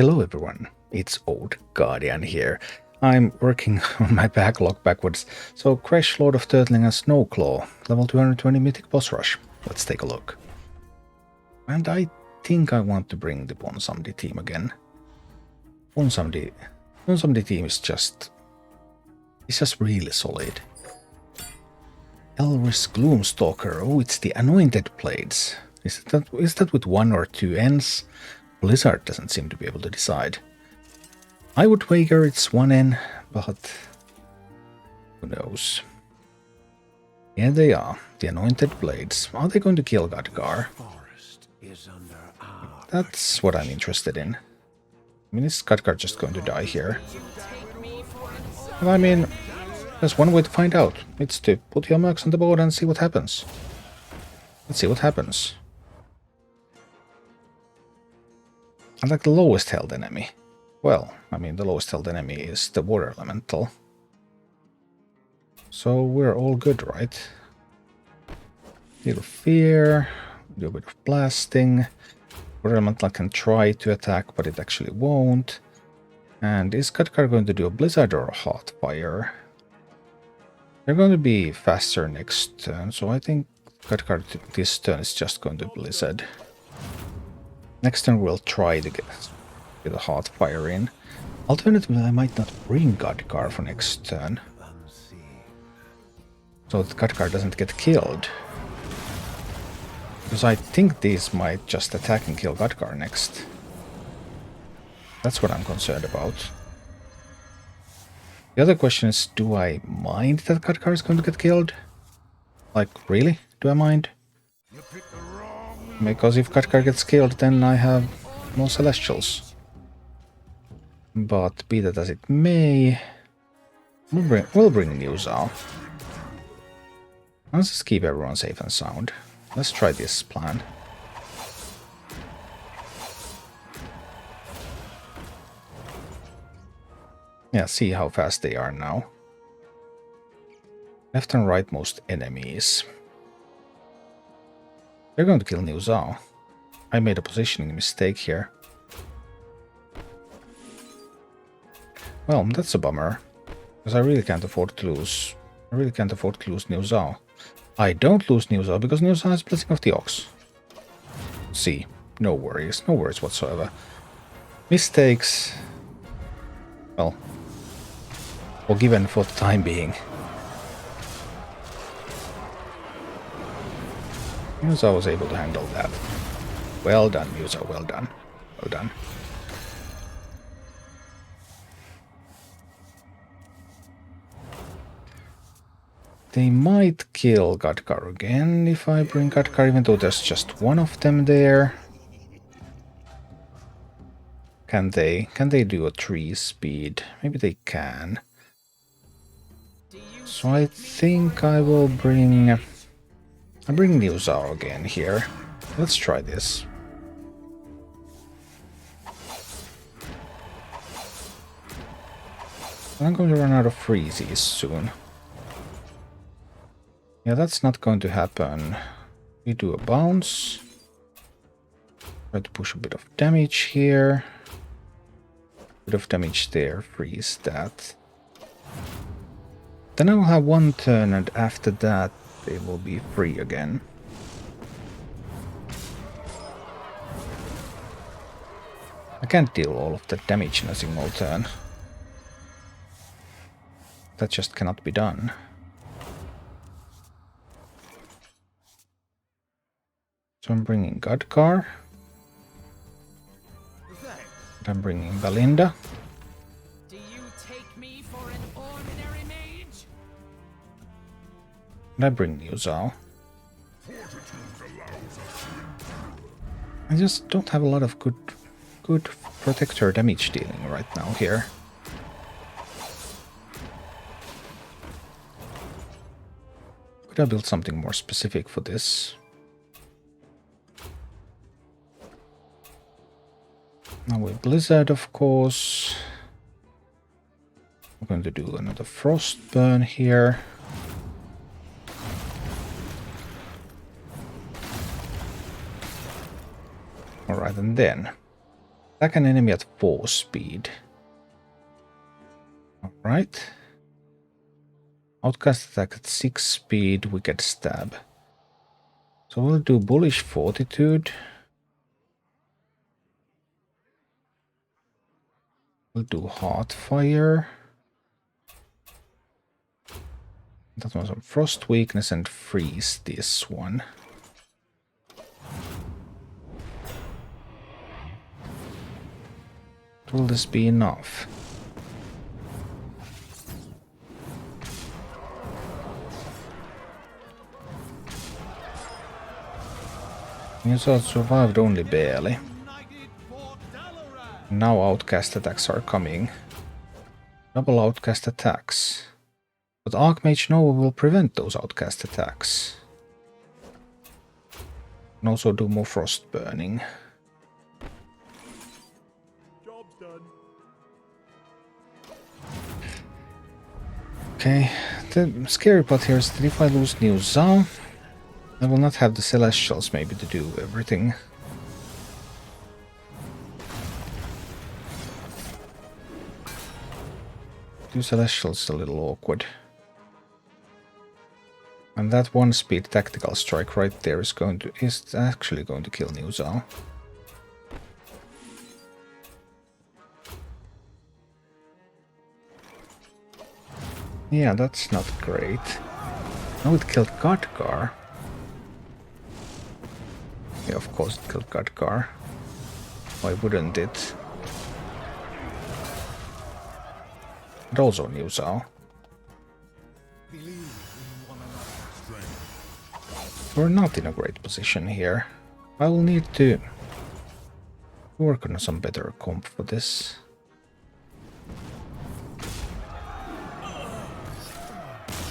Hello everyone, it's Old Guardian here. I'm working on my backlog backwards, so Kresh, Lord of Turtling and Snowclaw, level 220 Mythic Boss Rush. Let's take a look. And I think I want to bring the Ponsumdi team again. Ponsumdi team is just really solid. Elris Gloomstalker, oh, it's the Anointed Blades. Is that with 1 or 2 N's? Blizzard doesn't seem to be able to decide. I would wager it's 1 N, but who knows? Here they are, the Anointed Blades. Are they going to kill Khadgar? That's what I'm interested in. I mean, is Khadgar just going to die here? Well, I mean, there's one way to find out. It's to put your mercs on the board and see what happens. Let's see what happens. I like the lowest held enemy. Well, I mean, the lowest held enemy is the water elemental. So we're all good, right? Little fear, do a bit of blasting. Water elemental can try to attack, but it actually won't. And is Khadgar going to do a blizzard or a hot fire? They're going to be faster next turn, so I think Khadgar this turn is just going to blizzard. Next turn we'll try to get a hot fire in. Alternatively, I might not bring Khadgar for next turn, so that Khadgar doesn't get killed. Because I think these might just attack and kill Khadgar next. That's what I'm concerned about. The other question is, do I mind that Khadgar is going to get killed? Like, really? Do I mind? Because if Khadgar gets killed, then I have no Celestials. But be that as it may, we'll bring Newzal. Let's just keep everyone safe and sound. Let's try this plan. Yeah, see how fast they are now. Left and rightmost enemies. They're going to kill Newzal. I made a positioning mistake here. Well, that's a bummer. Because I really can't afford to lose. I really can't afford to lose Newzal. I don't lose Newzal because Newzal has Blessing of the Ox. See, no worries whatsoever. Mistakes, well, forgiven for the time being. Newzal was able to handle that. Well done, Newzal, well done. Well done. They might kill Khadgar again if I bring Khadgar, even though there's just one of them there. Can they do a 3 speed? Maybe they can. So I think I will bring Newzal again here. Let's try this. I'm going to run out of freezies soon. Yeah, that's not going to happen. We do a bounce. Try to push a bit of damage here. Bit of damage there, freeze that. Then I will have 1 turn, and after that they will be free again. I can't deal all of that damage in a single turn. That just cannot be done. So I'm bringing Khadgar. And I'm bringing Balinda. Do you take me for an ordinary mage? And I bring Newzal. I just don't have a lot of good protector damage dealing right now here. Could I build something more specific for this? Now with Blizzard, of course. I'm going to do another Frostburn here. Alright, and then Attack an enemy at 4 speed. Alright. Outcast attack at 6 speed, wicked stab. So we'll do Bullish Fortitude. We'll do Heartfire. That was on Frost Weakness and freeze this one. Will this be enough? You survived only barely. Now outcast attacks are coming. Double outcast attacks. But Archmage Nova will prevent those outcast attacks. And also do more frost burning. Job's done. Okay, the scary part here is that if I lose New Za, I will not have the Celestials maybe to do everything. Two Celestials is a little awkward. And that 1-speed tactical strike right there is actually going to kill New Za. Yeah, that's not great. Now it killed Khadgar. Yeah, of course it killed Khadgar. Why wouldn't it? And also New Za. We're not in a great position here. I will need to work on some better comp for this.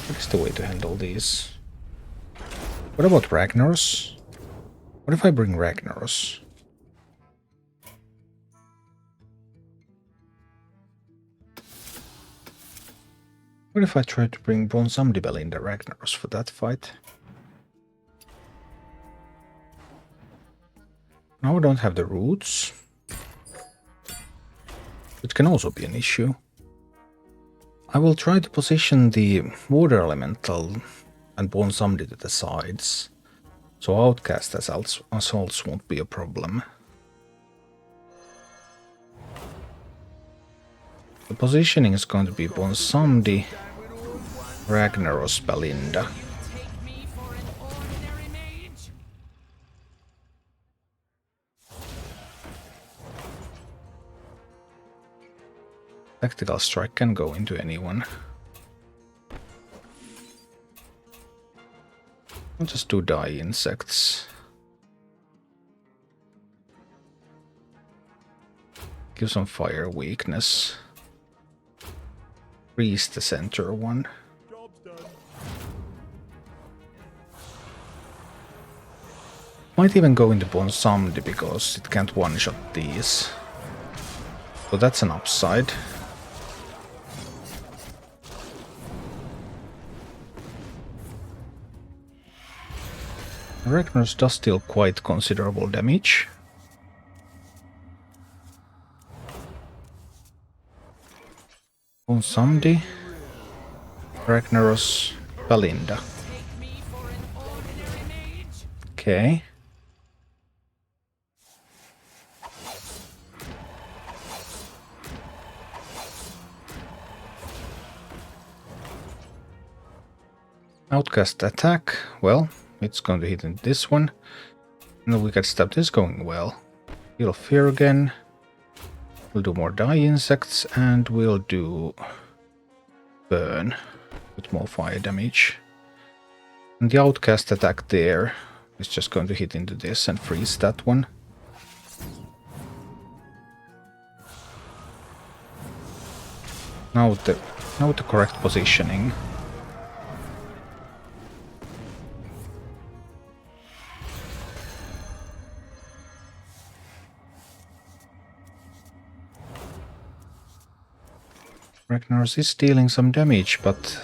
What is the way to handle these? What about Ragnaros? What if I bring Ragnaros? What if I try to bring Bronzamdi Balinda Ragnaros for that fight? Now I don't have the roots. It can also be an issue. I will try to position the Water Elemental and Bronzamdi to the sides, so Outcast assaults won't be a problem. The positioning is going to be Bronzamdi, Ragnaros, Balinda. Tactical strike can go into anyone. I'll just do die insects. Give some fire weakness. Freeze the center one. Might even go into Bronzamdi because it can't one-shot these. So that's an upside. Ragnaros does deal quite considerable damage. Bronzamdi, Ragnaros, Balinda. Okay. Outcast attack, well, it's going to hit in this one. And we can stop this going well. Heal Fear again. We'll do more die insects and we'll do burn with more fire damage. And the outcast attack there is just going to hit into this and freeze that one. Now with the correct positioning. Ragnaros is dealing some damage, but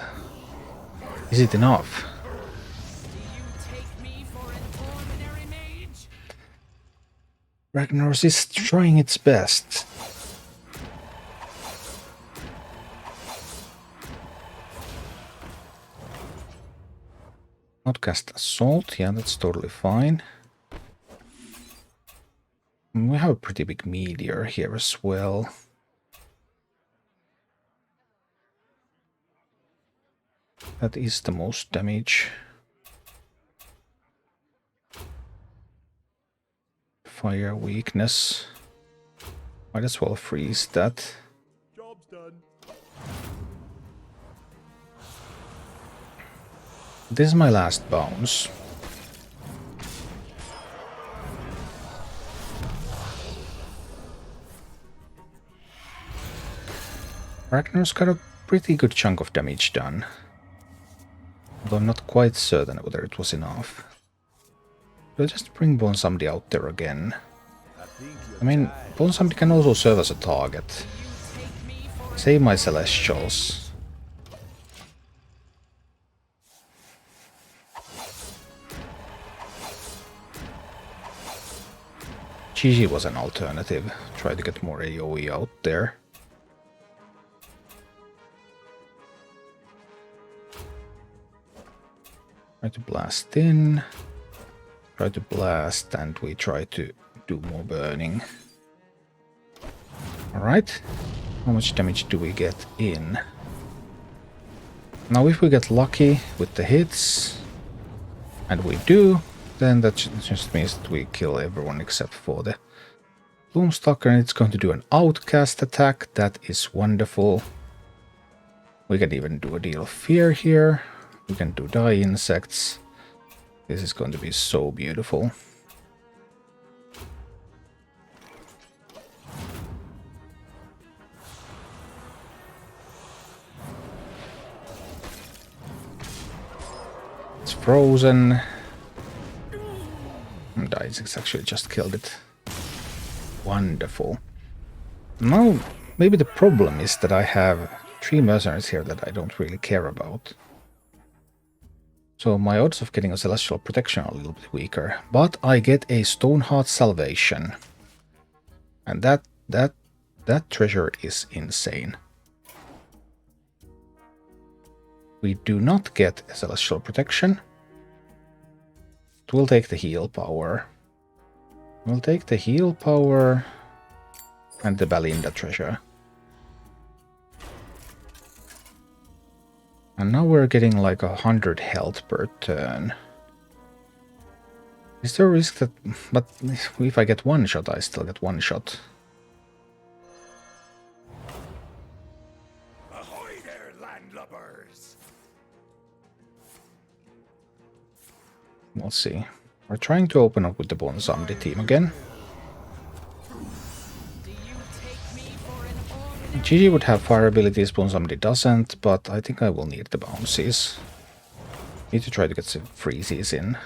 is it enough? Ragnaros is trying its best. Outcast Assault, yeah, that's totally fine. We have a pretty big meteor here as well. That is the most damage. Fire weakness. Might as well freeze that. Job's done. This is my last bounce. Ragnaros got a pretty good chunk of damage done. Although I'm not quite certain whether it was enough. We'll just bring Bonsumdi out there again. I mean, Bonsumdi can also serve as a target. Save my Celestials. Gigi was an alternative. Try to get more AoE out there. Try to blast in. Try to blast, and we try to do more burning. Alright. How much damage do we get in? Now if we get lucky with the hits, and we do, then that just means that we kill everyone except for the Gloomstalker, and it's going to do an outcast attack. That is wonderful. We can even do a deal of fear here. We can do die insects. This is going to be so beautiful. It's frozen. And die insects actually just killed it. Wonderful. Now, maybe the problem is that I have 3 mercenaries here that I don't really care about. So my odds of getting a Celestial Protection are a little bit weaker. But I get a Stoneheart Salvation. And that treasure is insane. We do not get a Celestial Protection. It will take the heal power. We'll take the heal power and the Balinda treasure. And now we're getting like 100 health per turn. Is there a risk that... But if I get one shot, I still get one shot. Ahoy there, landlubbers! We'll see. We're trying to open up with the Bonsumdi team again. Gigi would have fire abilities, Bonsumdi doesn't, but I think I will need the bounces. Need to try to get some freezes in.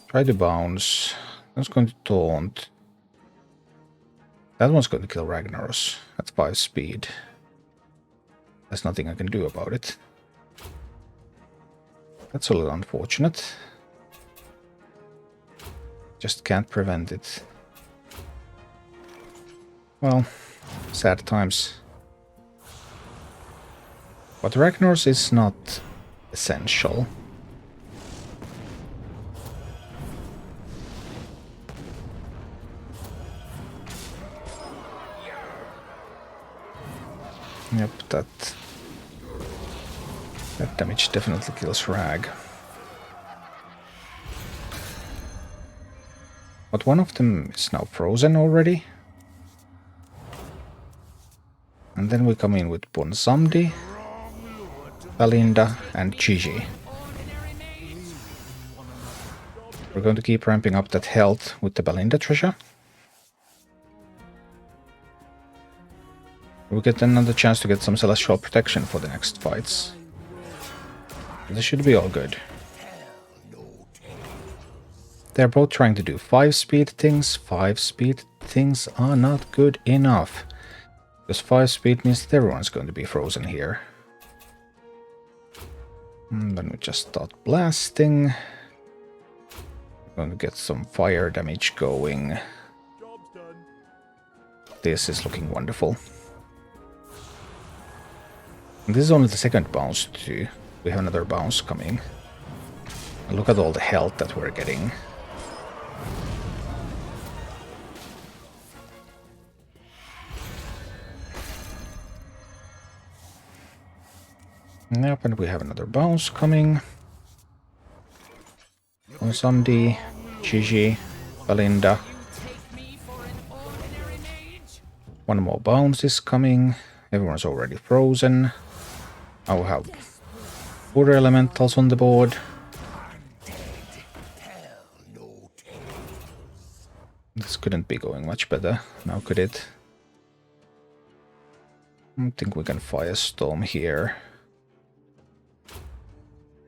Try to bounce. That's going to taunt. That one's going to kill Ragnaros at 5 speed. There's nothing I can do about it. That's a little unfortunate. Just can't prevent it. Well, sad times. But Ragnaros is not essential. Yep, that damage definitely kills Rag. But one of them is now frozen already. And then we come in with Bonsumdi, Balinda, and Gigi. We're going to keep ramping up that health with the Balinda treasure. We'll get another chance to get some Celestial Protection for the next fights. This should be all good. They're both trying to do 5-speed things. 5-speed things are not good enough. Because 5-speed means that everyone's going to be frozen here. And then we just start blasting. Going to get some fire damage going. Job's done. This is looking wonderful. And this is only the second bounce too. We have another bounce coming. And look at all the health that we're getting. Yep, and we have another bounce coming. On Samdi, Gigi, Balinda. One more bounce is coming. Everyone's already frozen. I will have 4 elementals on the board. This couldn't be going much better, now could it? I think we can Firestorm here.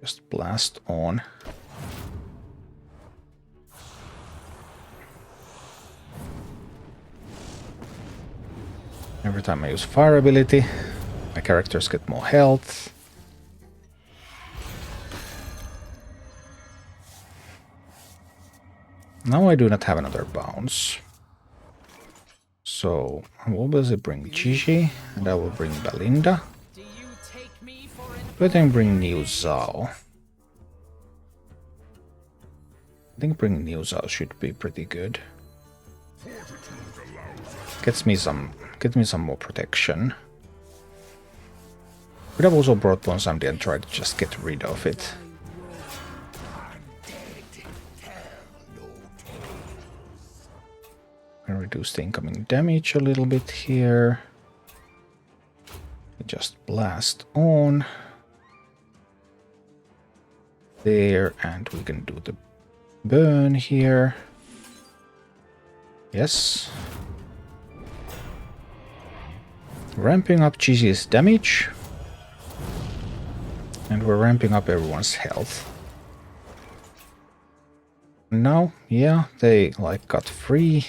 Just blast on. Every time I use fire ability, my characters get more health. Now I do not have another bounce. So I will obviously bring Gigi, and I will bring Balinda. But then bring New Zhao. I think bringing New Zhao should be pretty good. Get me some more protection. Could have also brought one somebody and tried to just get rid of it. And reduce the incoming damage a little bit here. Just blast on. There, and we can do the burn here. Yes. Ramping up Gigi's damage. And we're ramping up everyone's health. Now, yeah, they like got free.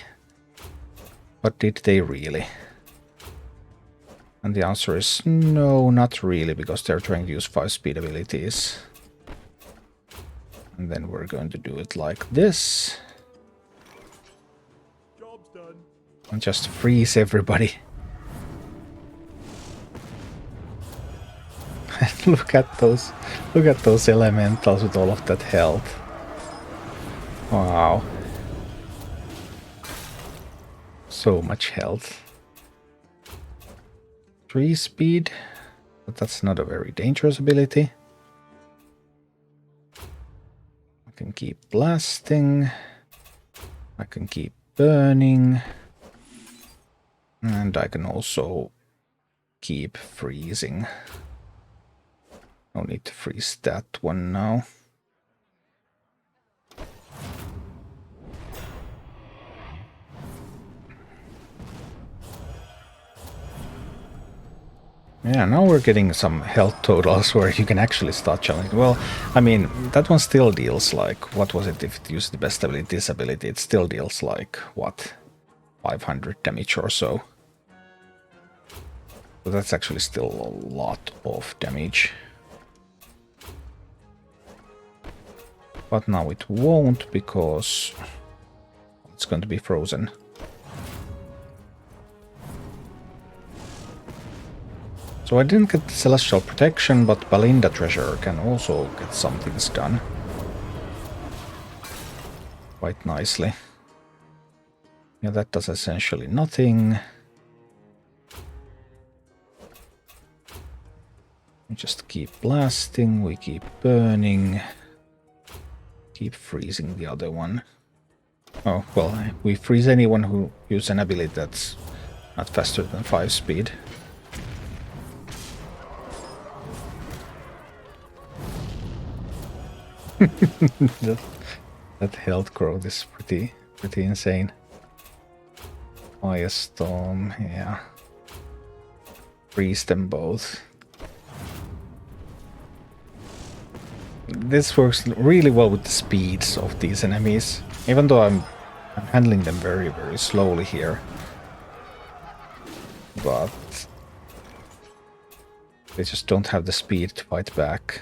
But did they really? And the answer is no, not really, because they're trying to use 5-speed abilities. And then we're going to do it like this. Job's done. And just freeze everybody. Look at those elementals with all of that health. Wow. So much health. 3 speed, but that's not a very dangerous ability. I can keep blasting. I can keep burning. And I can also keep freezing. No need to freeze that one now. Yeah, now we're getting some health totals where you can actually start challenging. Well, I mean, that one still deals like, what was it if it used the best ability, this ability, it still deals like, what, 500 damage or so. So that's actually still a lot of damage. But now it won't, because it's going to be frozen. So I didn't get Celestial Protection, but Balinda Treasure can also get some things done. Quite nicely. Yeah, that does essentially nothing. We just keep blasting, we keep burning. Keep freezing the other one. Oh, well, we freeze anyone who uses an ability that's not faster than 5 speed. that health growth is pretty insane. Firestorm, yeah. Freeze them both. This works really well with the speeds of these enemies, even though I'm handling them very, very slowly here. But they just don't have the speed to fight back.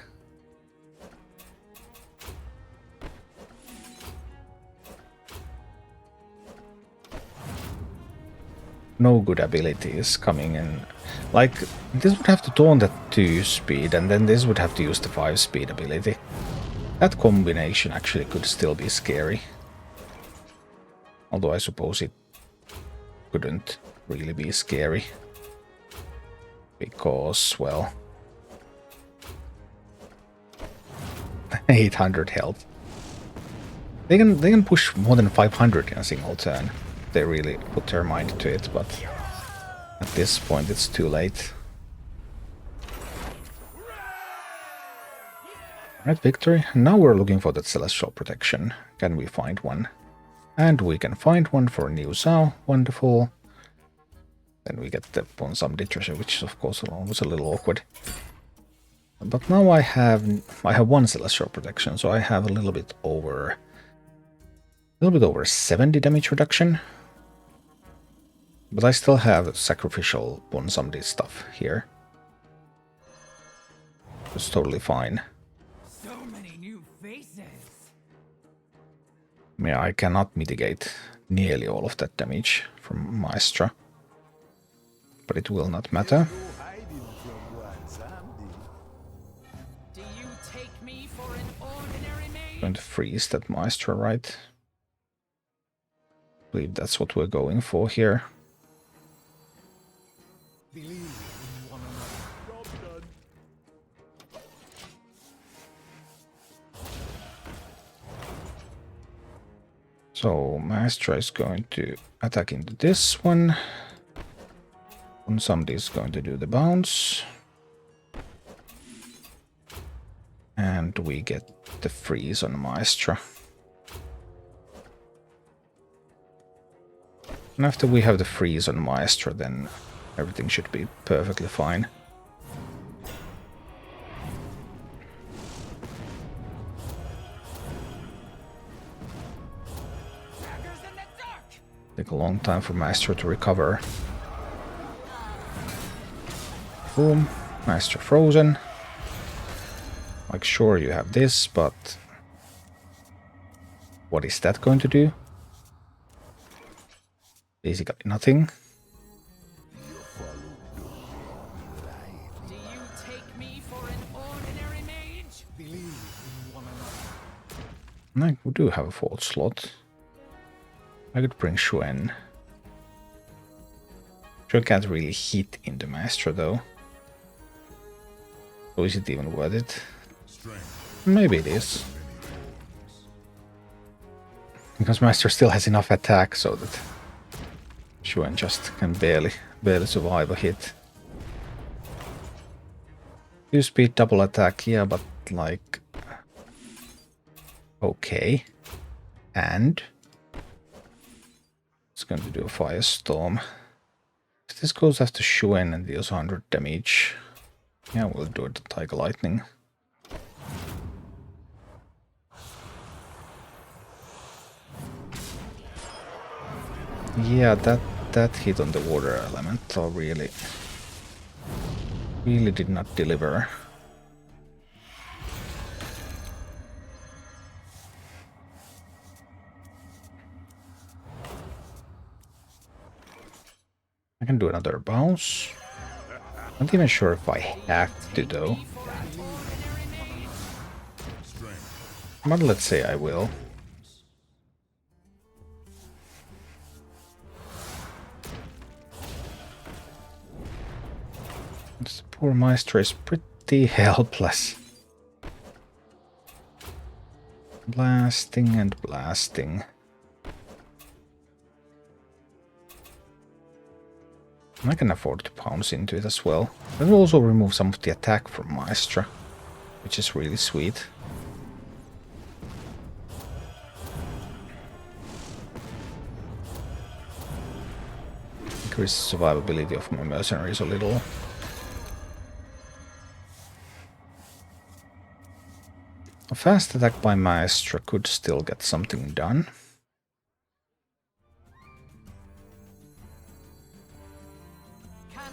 no good abilities coming in. Like, this would have to taunt at 2 speed, and then this would have to use the 5 speed ability. That combination actually could still be scary. Although I suppose it couldn't really be scary. Because, well... 800 health. They can push more than 500 in a single turn. They really put their mind to it, but at this point it's too late. Alright, victory. Now we're looking for that celestial protection. Can we find one? And we can find one for New Zhao. Wonderful. Then we get the Bonsam Ditcher, which is of course was a little awkward. But now I have one celestial protection, so I have a little bit over 70 damage reduction. But I still have sacrificial Bonsam stuff here. It's totally fine. So many new faces. Yeah, I cannot mitigate nearly all of that damage from Maestra. But it will not matter. Do you take me for an ordinary mage? Going to freeze that Maestra, right? I believe that's what we're going for here. So Maestra is going to attack into this one. And somebody is going to do the bounce. And we get the freeze on Maestra. And after we have the freeze on Maestra, then everything should be perfectly fine. Take a long time for Maestra to recover. Boom. Maestra frozen. Like, sure, you have this, but what is that going to do? Basically nothing. Do you take me for an ordinary mage? I do have a 4th slot. I could bring Xuen. Xuen can't really hit into Maestra though. So is it even worth it? Maybe it is. Because Maestra still has enough attack so that Xuen just can barely survive a hit. 2 speed double attack, yeah, but like... Okay. And... it's going to do a firestorm. If this goes after Xuen and deals 100 damage... yeah, we'll do it, Tiger Lightning. Yeah, that hit on the water elemental really did not deliver. I can do another bounce. Not even sure if I have to though. But let's say I will. This poor Maestra is pretty helpless. Blasting and blasting. I can afford to pounce into it as well. That will also remove some of the attack from Maestra, which is really sweet. Increase the survivability of my mercenaries a little. A fast attack by Maestra could still get something done.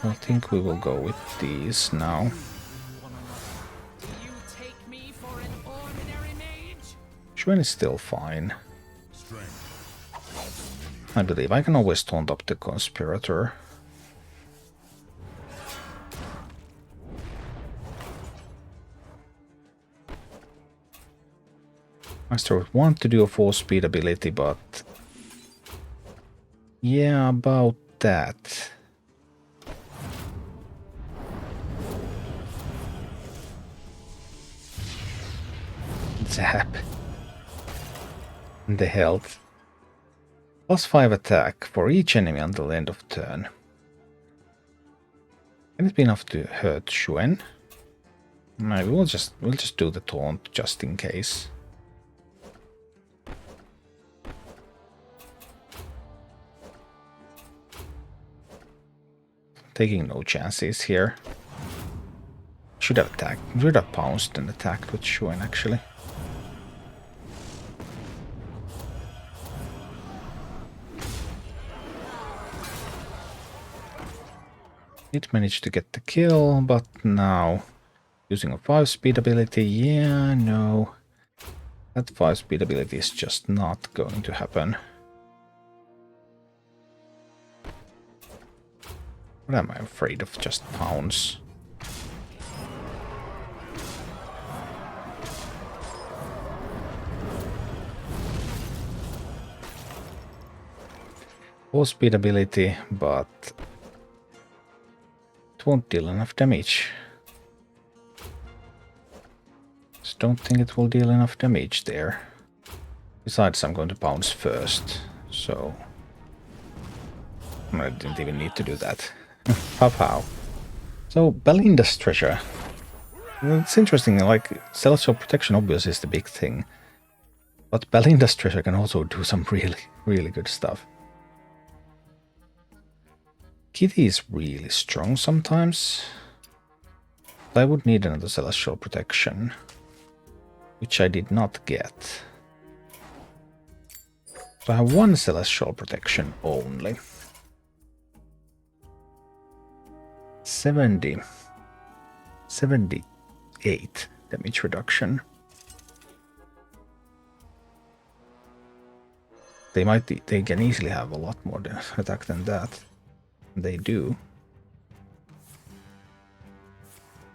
I think we will go with these now. Do you take me for an ordinary mage? Xuen is still fine. I believe I can always taunt up the Conspirator. Maestra would want to do a 4-speed ability, but... yeah, about that. Zap. And the health. +5 attack for each enemy until the end of turn. Can it be enough to hurt Xuen? Maybe we'll just do the taunt just in case. Taking no chances here. Should have attacked. Should have pounced and attacked with Xuen actually. It managed to get the kill, but now using a 5-speed ability, yeah, no. That 5-speed ability is just not going to happen. What am I afraid of? Just pounce. Four-speed ability, but it won't deal enough damage. Just don't think it will deal enough damage there. Besides, I'm going to pounce first, so I didn't even need to do that. Pow. So, Balinda's treasure. It's interesting, like, Celestial Protection obviously is the big thing. But Balinda's treasure can also do some really good stuff. Kitty is really strong sometimes. I would need another Celestial Protection, which I did not get. So I have one Celestial Protection only. 78 damage reduction. They can easily have a lot more attack than that. They do.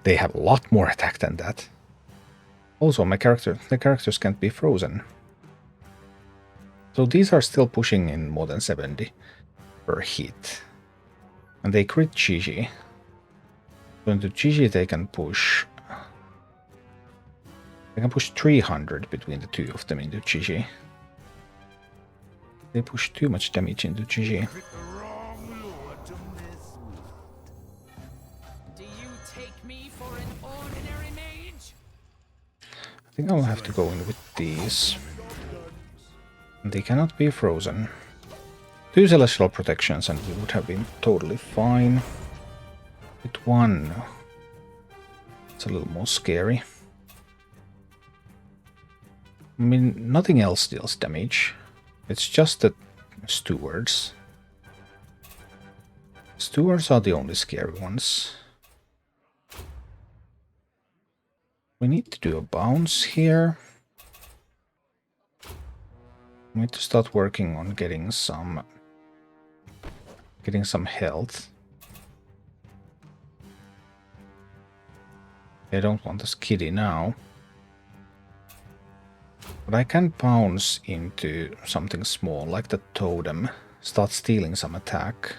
They have a lot more attack than that. Also, the characters can't be frozen. So these are still pushing in more than 70 per hit. And they crit Gigi. So into Gigi they can push... They can push 300 between the two of them into Gigi. They push too much damage into Gigi. I think I'll have to go in with these. They cannot be frozen. 2 Celestial Protections and we would have been totally fine. With 1, it's a little more scary. I mean, nothing else deals damage. It's just the Stewards. Stewards are the only scary ones. We need to do a bounce here. We need to start working on getting some health. I don't want this kitty now. But I can bounce into something small, like the totem. Start stealing some attack.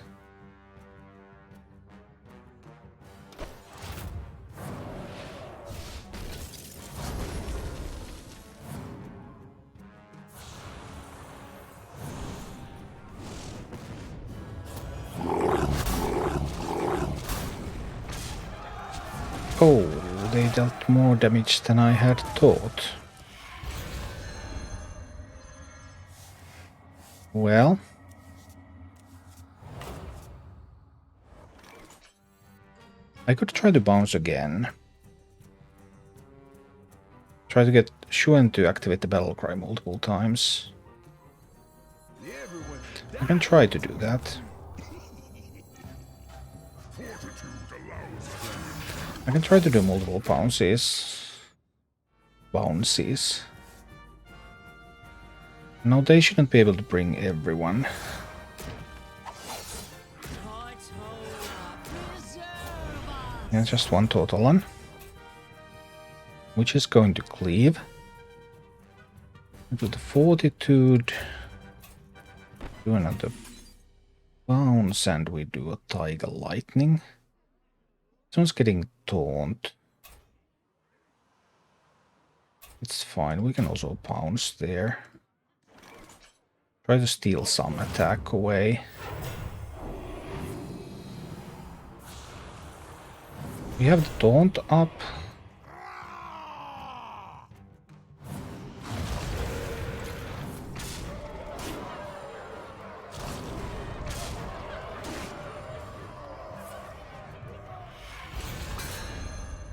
Oh, they dealt more damage than I had thought. Well, I could try to bounce again. Try to get Xuen to activate the battle cry multiple times. I can try to do that. I can try to do multiple bounces. Now they shouldn't be able to bring everyone. Yeah, just one total one. Which is going to cleave. With the Fortitude. Do another bounce and we do a Tiger Lightning. Someone's getting taunt. It's fine, we can also bounce there. Try to steal some attack away. We have the taunt up.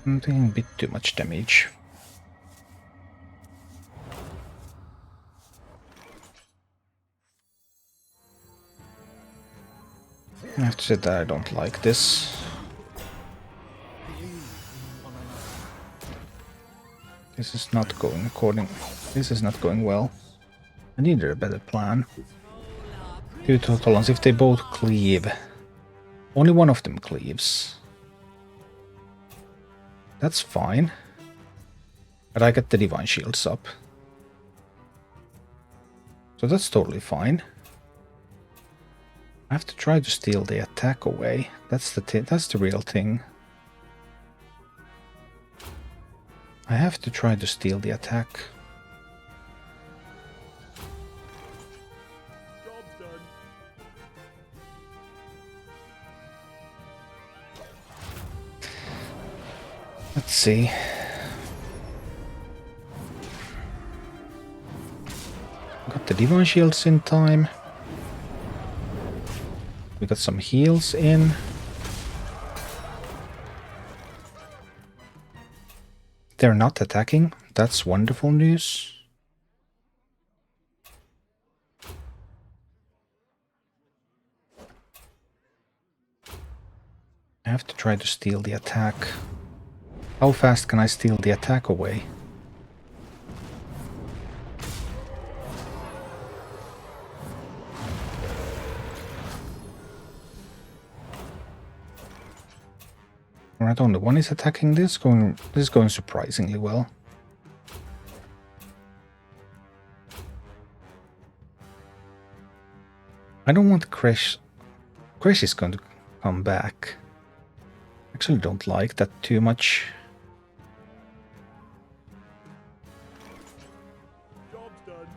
I'm taking a bit too much damage. I have to say that I don't like this. This is not going according. This is not going well. I needed a better plan. Two total ones. If they both cleave, only one of them cleaves. That's fine. But I get the Divine Shields up. So that's totally fine. I have to try to steal the attack away. That's the real thing. I have to try to steal the attack. Job's done. Let's see. Got the Divine Shields in time. We got some heals in. They're not attacking. That's wonderful news. I have to try to steal the attack. How fast can I steal the attack away? Alright, only one is attacking this. This is going surprisingly well. I don't want Kresh. Kresh is going to come back. Actually don't like that too much. Job's done.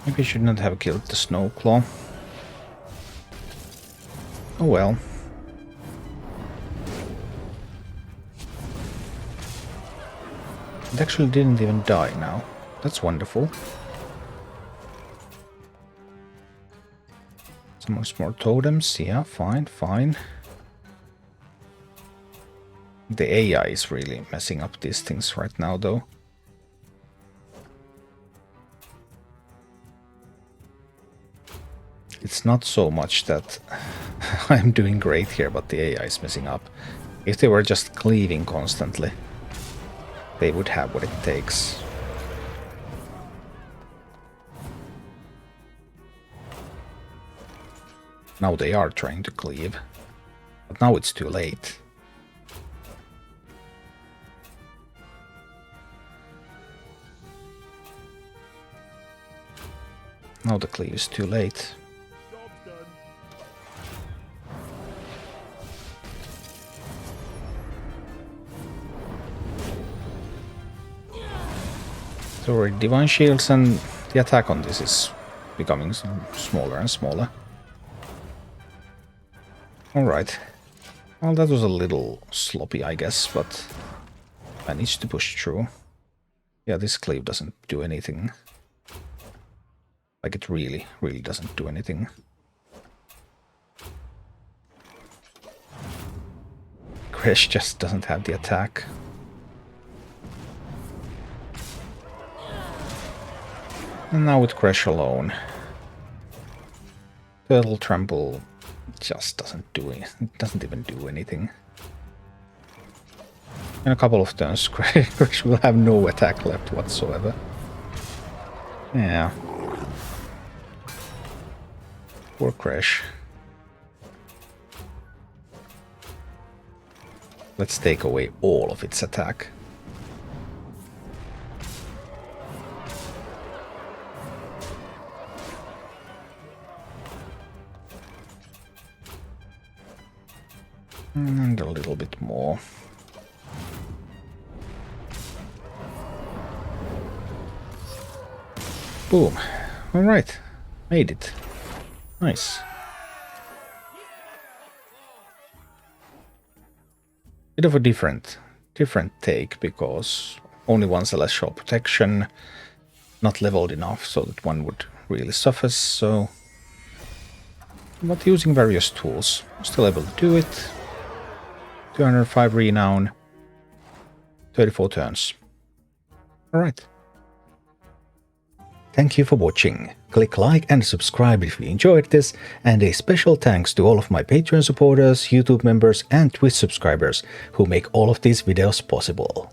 Maybe I should not have killed the Snowclaw. Oh well. It actually didn't even die now. That's wonderful. Some more totems. Yeah, fine, fine. The AI is really messing up these things right now, though. It's not so much that I'm doing great here, but the AI is messing up. If they were just cleaving constantly, they would have what it takes. Now they are trying to cleave, but now it's too late. Now the cleave is too late. Job's done. So already Divine Shields and the attack on this is becoming smaller and smaller. Alright. Well, that was a little sloppy, I guess, but managed to push through. Yeah, this cleave doesn't do anything. Like, it really, really doesn't do anything. Kresh just doesn't have the attack. And now with Kresh alone, Turtle Trample just doesn't do it. It doesn't even do anything. In a couple of turns, Kresh will have no attack left whatsoever. Yeah. Poor Kresh. Let's take away all of its attack. And a little bit more. Boom. Alright. Made it. Nice. Bit of a different take, because only one celestial protection, not leveled enough so that one would really suffer, so... But using various tools, still able to do it. 205 renown, 34 turns. Alright. Thank you for watching. Click like and subscribe if you enjoyed this, and a special thanks to all of my Patreon supporters, YouTube members and Twitch subscribers who make all of these videos possible.